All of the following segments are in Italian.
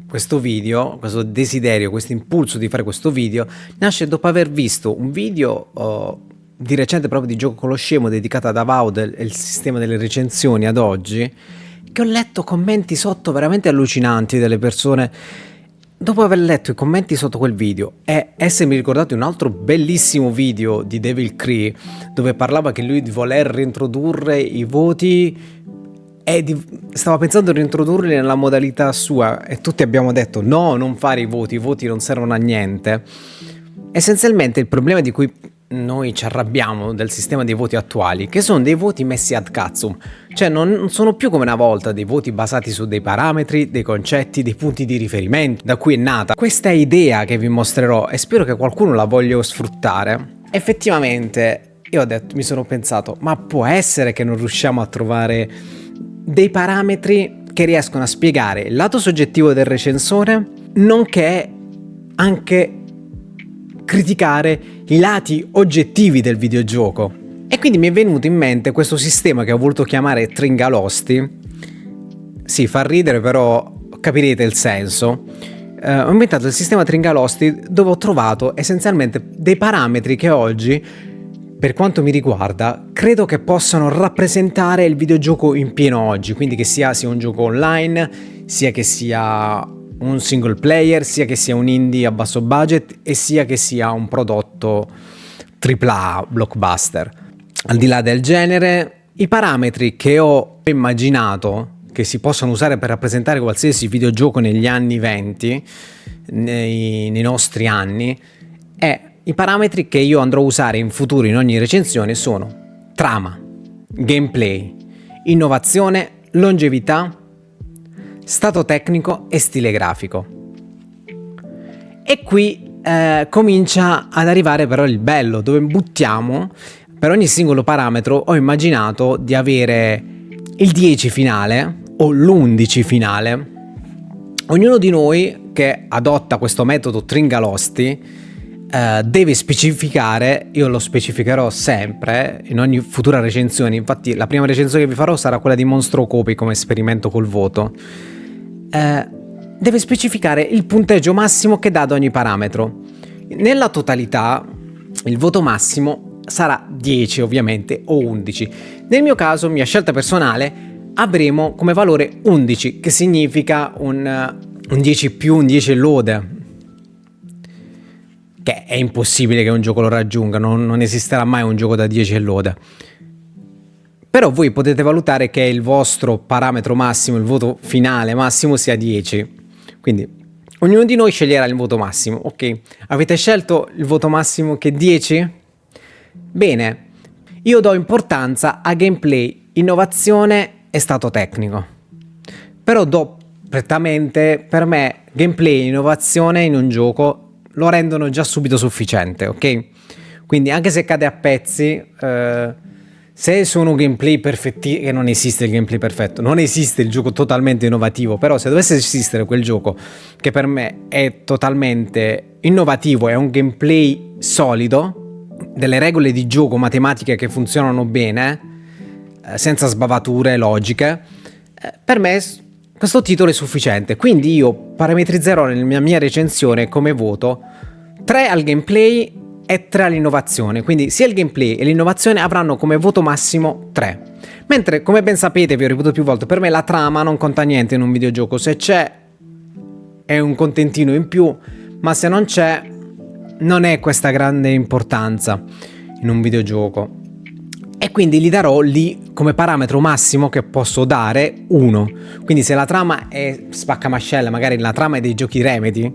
questo video, questo desiderio, questo impulso di fare questo video nasce dopo aver visto un video di recente proprio di Gioco con lo Scemo dedicato ad Avowed e il sistema delle recensioni ad oggi, che ho letto commenti sotto veramente allucinanti delle persone. Dopo aver letto i commenti sotto quel video e essermi ricordato un altro bellissimo video di Devil Cree dove parlava che lui di voler reintrodurre i voti e stava pensando di reintrodurli nella modalità sua e tutti abbiamo detto no, non fare i voti non servono a niente. Essenzialmente il problema di cui noi ci arrabbiamo del sistema dei voti attuali, che sono dei voti messi ad cazzum, cioè non sono più come una volta dei voti basati su dei parametri, dei concetti, dei punti di riferimento, da cui è nata questa idea che vi mostrerò e spero che qualcuno la voglia sfruttare. Effettivamente io mi sono pensato, ma può essere che non riusciamo a trovare dei parametri che riescono a spiegare il lato soggettivo del recensore, nonché anche criticare i lati oggettivi del videogioco. E quindi mi è venuto in mente questo sistema che ho voluto chiamare Tringalosti. Sì, fa ridere, però capirete il senso. Ho inventato il sistema Tringalosti dove ho trovato essenzialmente dei parametri che oggi, per quanto mi riguarda, credo che possano rappresentare il videogioco in pieno oggi, quindi che sia un gioco online, sia che sia un single player, sia che sia un indie a basso budget e sia che sia un prodotto AAA blockbuster. Al di là del genere, i parametri che ho immaginato che si possono usare per rappresentare qualsiasi videogioco negli anni 20, nei nostri anni, i parametri che io andrò a usare in futuro in ogni recensione sono trama, gameplay, innovazione, longevità, stato tecnico e stile grafico. E qui comincia ad arrivare però il bello, dove buttiamo per ogni singolo parametro. Ho immaginato di avere il 10 finale o l'11 finale. Ognuno di noi che adotta questo metodo Tringalosti deve specificare, io lo specificherò sempre in ogni futura recensione. Infatti la prima recensione che vi farò sarà quella di Monstro Copy come esperimento col voto. Deve specificare il punteggio massimo che dà ad ogni parametro. Nella totalità il voto massimo sarà 10 ovviamente o 11. Nel mio caso, mia scelta personale, avremo come valore 11, che significa un 10 più, un 10 lode, che è impossibile che un gioco lo raggiunga, non esisterà mai un gioco da 10 e lode. Però voi potete valutare che il vostro parametro massimo, il voto finale massimo sia 10. Quindi ognuno di noi sceglierà il voto massimo. Ok, avete scelto il voto massimo che è 10? Bene, io do importanza a gameplay, innovazione e stato tecnico. Però do prettamente, per me, gameplay e innovazione in un gioco lo rendono già subito sufficiente, ok? Quindi anche se cade a pezzi, se sono gameplay perfetti, che non esiste il gameplay perfetto, non esiste il gioco totalmente innovativo, però se dovesse esistere quel gioco che per me è totalmente innovativo, è un gameplay solido, delle regole di gioco matematiche che funzionano bene, senza sbavature logiche, per me questo titolo è sufficiente. Quindi io parametrizzerò nella mia recensione come voto 3 al gameplay e 3 all'innovazione. Quindi sia il gameplay e l'innovazione avranno come voto massimo 3. Mentre, come ben sapete, vi ho ripetuto più volte, per me la trama non conta niente in un videogioco. Se c'è è un contentino in più, ma se non c'è non è questa grande importanza in un videogioco. E quindi gli darò lì come parametro massimo che posso dare 1. Quindi se la trama è spaccamascella, magari la trama è dei giochi Remedy,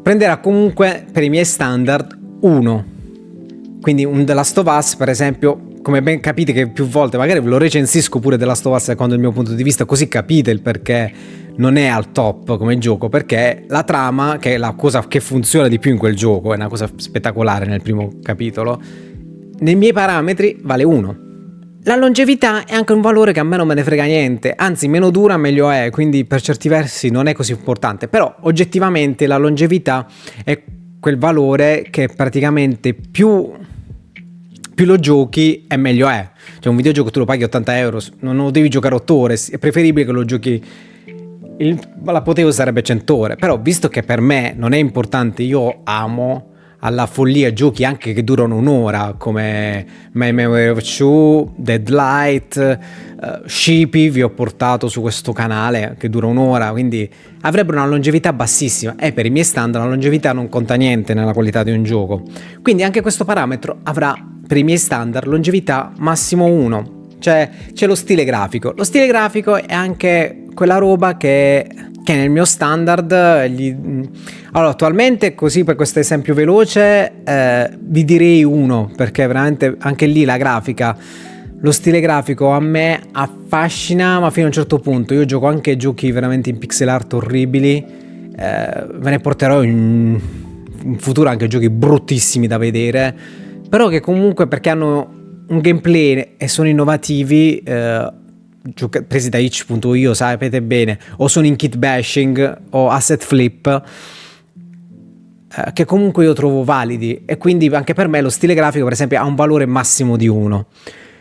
prenderà comunque per i miei standard 1. Quindi un The Last of Us, per esempio, come ben capite che più volte magari ve lo recensisco pure The Last of Us secondo il mio punto di vista, così capite il perché non è al top come gioco, perché la trama, che è la cosa che funziona di più in quel gioco, è una cosa spettacolare nel primo capitolo, nei miei parametri vale 1. La longevità è anche un valore che a me non me ne frega niente, anzi meno dura meglio è, quindi per certi versi non è così importante, però oggettivamente la longevità è quel valore che praticamente più lo giochi e meglio è. Cioè un videogioco tu lo paghi 80 euro, non lo devi giocare 8 ore, è preferibile che lo giochi l'apoteosi sarebbe 100 ore, però visto che per me non è importante, io amo alla follia giochi anche che durano un'ora, come My Memory of Chu, Deadlight, Shippy vi ho portato su questo canale che dura un'ora, quindi avrebbero una longevità bassissima e per i miei standard la longevità non conta niente nella qualità di un gioco, quindi anche questo parametro avrà per i miei standard longevità massimo 1. Cioè c'è lo stile grafico è anche quella roba che nel mio standard allora attualmente, così per questo esempio veloce, vi direi 1, perché veramente anche lì la grafica, lo stile grafico a me affascina, ma fino a un certo punto. Io gioco anche giochi veramente in pixel art orribili, ve ne porterò in futuro anche giochi bruttissimi da vedere, però che comunque, perché hanno un gameplay e sono innovativi, presi da itch.io, sapete bene, o sono in kit bashing o asset flip, che comunque io trovo validi, e quindi anche per me lo stile grafico per esempio ha un valore massimo di 1.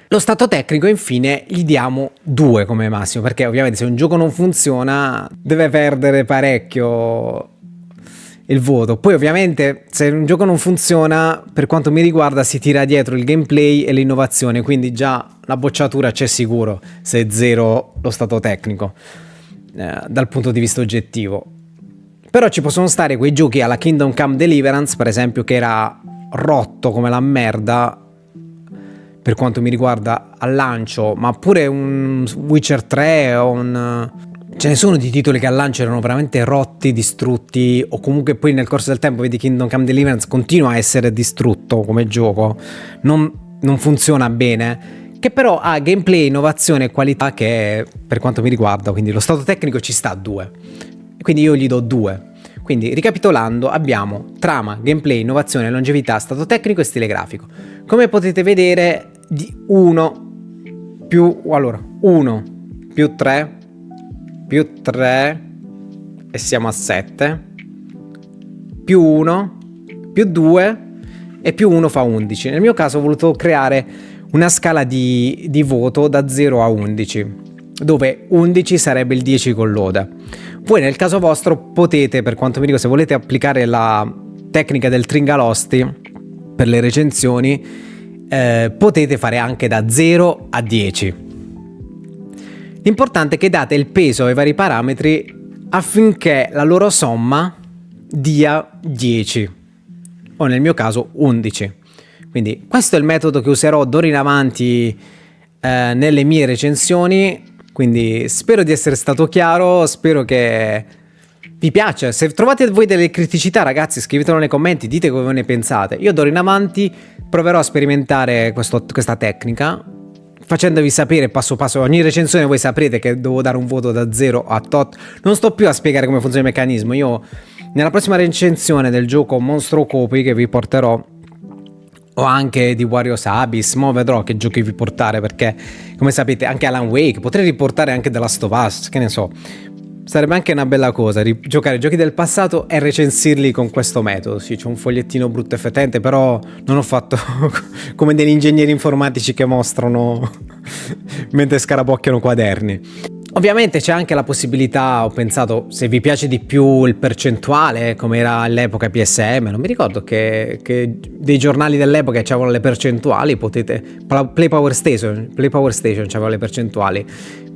Lo stato tecnico infine gli diamo 2 come massimo, perché ovviamente se un gioco non funziona deve perdere parecchio il voto. Poi ovviamente se un gioco non funziona, per quanto mi riguarda, si tira dietro il gameplay e l'innovazione, quindi già la bocciatura c'è sicuro se è 0 lo stato tecnico, dal punto di vista oggettivo. Però ci possono stare quei giochi alla Kingdom Come Deliverance, per esempio, che era rotto come la merda per quanto mi riguarda al lancio, ma pure un Witcher 3 o ce ne sono di titoli che al lancio erano veramente rotti, distrutti, o comunque poi nel corso del tempo vedi Kingdom Come Deliverance continua a essere distrutto come gioco, non funziona bene, che però ha gameplay, innovazione e qualità che per quanto mi riguarda, quindi lo stato tecnico ci sta a 2, quindi io gli do 2. Quindi ricapitolando, abbiamo trama, gameplay, innovazione, longevità, stato tecnico e stile grafico. Come potete vedere, di 1 più 3 più 3 e siamo a 7, più 1 più 2 e più 1 fa 11. Nel mio caso ho voluto creare una scala di voto da 0 a 11, dove 11 sarebbe il 10 con l'oda. Voi nel caso vostro potete, per quanto mi riguarda, se volete applicare la tecnica del Tringalosti per le recensioni, potete fare anche da 0 a 10. L'importante è che date il peso ai vari parametri affinché la loro somma dia 10, o nel mio caso 11. Quindi questo è il metodo che userò d'ora in avanti nelle mie recensioni, quindi spero di essere stato chiaro, spero che vi piaccia. Se trovate voi delle criticità, ragazzi, scrivetelo nei commenti, dite come ve ne pensate. Io d'ora in avanti proverò a sperimentare questa tecnica, facendovi sapere passo passo. Ogni recensione voi saprete che devo dare un voto da 0 a tot. Non sto più a spiegare come funziona il meccanismo. Io nella prossima recensione del gioco Monstro Copy che vi porterò, o anche di Wario's Abyss, mo vedrò che giochi vi portare, perché come sapete anche Alan Wake, potrei riportare anche The Last of Us, che ne so. Sarebbe anche una bella cosa giocare giochi del passato e recensirli con questo metodo. Sì, c'è un fogliettino brutto e fetente, però non ho fatto come degli ingegneri informatici che mostrano mentre scarabocchiano quaderni. Ovviamente c'è anche la possibilità, ho pensato, se vi piace di più il percentuale, come era all'epoca PSM, non mi ricordo che dei giornali dell'epoca c'avevano le percentuali, potete, Play Power Station c'aveva le percentuali,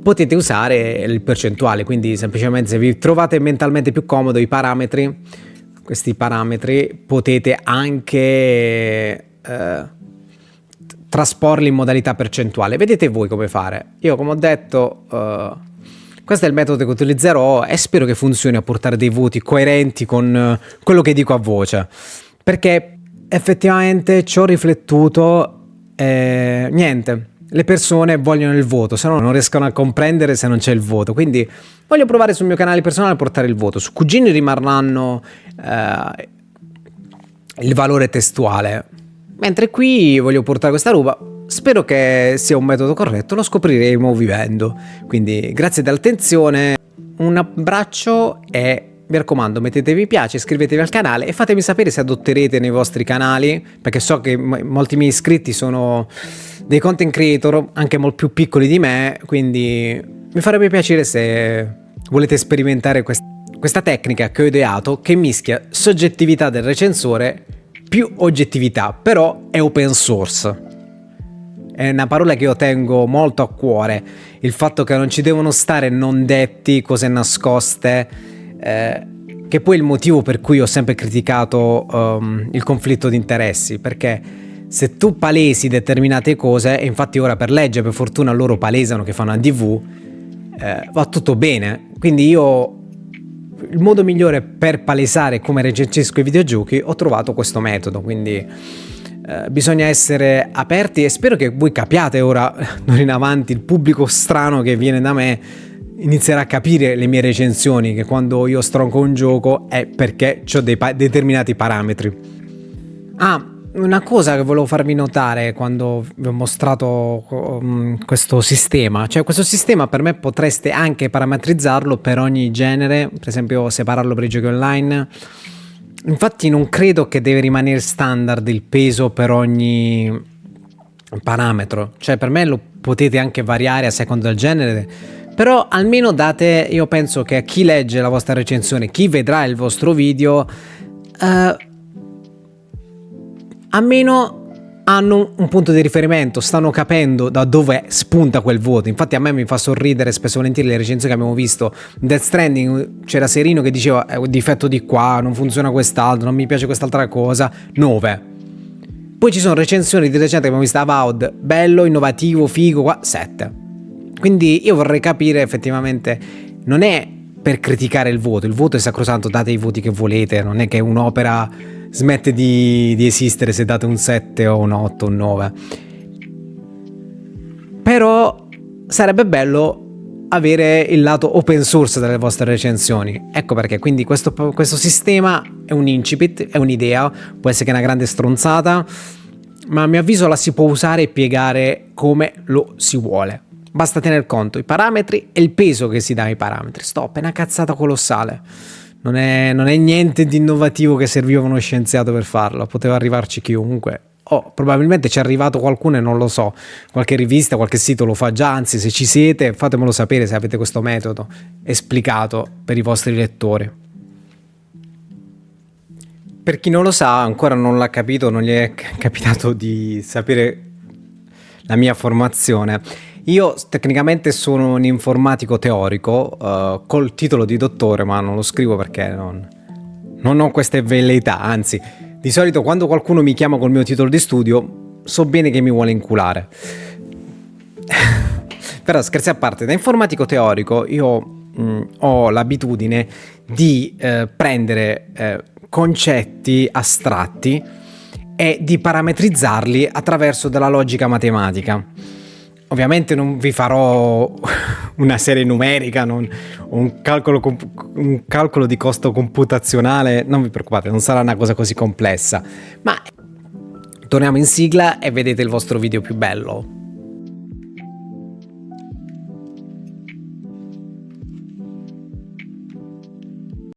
potete usare il percentuale, quindi semplicemente se vi trovate mentalmente più comodo questi parametri, potete anche trasporli in modalità percentuale. Vedete voi come fare. Io, come ho detto, questo è il metodo che utilizzerò e spero che funzioni a portare dei voti coerenti con quello che dico a voce, perché effettivamente ci ho riflettuto e niente, le persone vogliono il voto, se no non riescono a comprendere se non c'è il voto, quindi voglio provare sul mio canale personale a portare il voto. Su Cugini rimarranno il valore testuale, mentre qui voglio portare questa roba. Spero che sia un metodo corretto, lo scopriremo vivendo. Quindi grazie dell'attenzione, un abbraccio e mi raccomando, mettete mi piace, iscrivetevi al canale e fatemi sapere se adotterete nei vostri canali, perché so che molti miei iscritti sono dei content creator anche molto più piccoli di me, quindi mi farebbe piacere se volete sperimentare questa tecnica che ho ideato, che mischia soggettività del recensore più oggettività, però è open source. È una parola che io tengo molto a cuore, il fatto che non ci devono stare non detti, cose nascoste, che poi è il motivo per cui ho sempre criticato il conflitto di interessi, perché se tu palesi determinate cose, e infatti ora per legge, per fortuna loro palesano che fanno ADV, va tutto bene. Quindi io, il modo migliore per palesare come recensisco i videogiochi, ho trovato questo metodo, quindi bisogna essere aperti e spero che voi capiate ora, d'ora in avanti, il pubblico strano che viene da me inizierà a capire le mie recensioni, che quando io stronco un gioco è perché ho dei determinati parametri. Una cosa che volevo farvi notare quando vi ho mostrato questo sistema, cioè questo sistema per me potreste anche parametrizzarlo per ogni genere, per esempio separarlo per i giochi online. Infatti non credo che deve rimanere standard il peso per ogni parametro, cioè per me lo potete anche variare a seconda del genere, però almeno date, io penso che a chi legge la vostra recensione, chi vedrà il vostro video, almeno hanno un punto di riferimento, stanno capendo da dove spunta quel voto. Infatti a me mi fa sorridere spesso e volentieri le recensioni che abbiamo visto. Death Stranding, c'era Serino che diceva è un difetto di qua, non funziona quest'altro, non mi piace quest'altra cosa, 9. Poi ci sono recensioni di recente che abbiamo visto Avowed, bello, innovativo, figo, qua 7. Quindi io vorrei capire effettivamente, non è per criticare il voto è sacrosanto, date i voti che volete, non è che un'opera smette di esistere se date un 7 o un 8 o un 9. Però sarebbe bello avere il lato open source delle vostre recensioni. Ecco perché, quindi questo sistema è un incipit, è un'idea, può essere che è una grande stronzata, ma a mio avviso la si può usare e piegare come lo si vuole. Basta tener conto i parametri e il peso che si dà ai parametri. Stop, è una cazzata colossale. Non è niente di innovativo che serviva uno scienziato per farlo, poteva arrivarci chiunque. Probabilmente ci è arrivato qualcuno e non lo so, qualche rivista, qualche sito lo fa già, anzi se ci siete fatemelo sapere se avete questo metodo esplicato per i vostri lettori. Per chi non lo sa, ancora non l'ha capito, non gli è capitato di sapere la mia formazione. Io tecnicamente sono un informatico teorico col titolo di dottore, ma non lo scrivo perché non ho queste velleità, anzi di solito quando qualcuno mi chiama col mio titolo di studio so bene che mi vuole inculare. Però scherzi a parte, da informatico teorico io ho l'abitudine di prendere concetti astratti e di parametrizzarli attraverso della logica matematica. Ovviamente non vi farò una serie numerica, un calcolo di costo computazionale, non vi preoccupate, non sarà una cosa così complessa. Ma torniamo in sigla e vedete il vostro video più bello.